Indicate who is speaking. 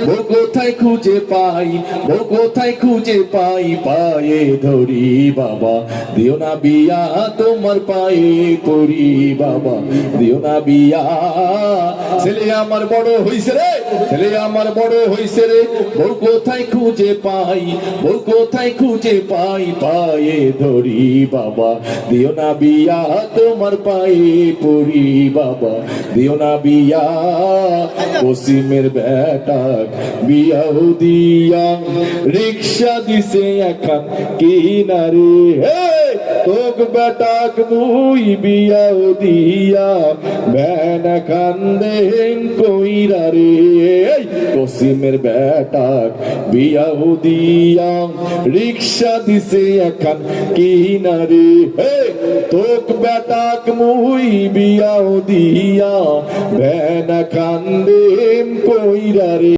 Speaker 1: বউ কোথায় খুঁজে পাই, বউ কোথায় খুঁজে পাই, পায়ে ধরি বাবা দিও না বিয়া, তোমার পায়ে পড়ি বাবা দিও না বিয়া। ছেলে আমার বড় হইছে রে, ছেলে আমার বড় হইছে রে, বউ কোথায় খুঁজে পাই, বউ কোথায় খুঁজে পাই, পায়ে ধরি বাবা দিও না বিয়া, তোমার পায়ে পড়ি বাবা দিও না বিয়া। পশ্চিমের বেটা বিয়াও দিয়া রিক্সা দিছে এখন কিনারে, তোক বেটাক মুই বিয়াও দিয়া ভ্যান কান্দেন কইরা রে। পশ্চিমের বেটাক বিয়াও দিয়া রিক্সা দিছে এখন কিনারে, তোক বেটাক মুই বিয়াও দিয়া ভ্যান কান্দেন কইরা রে।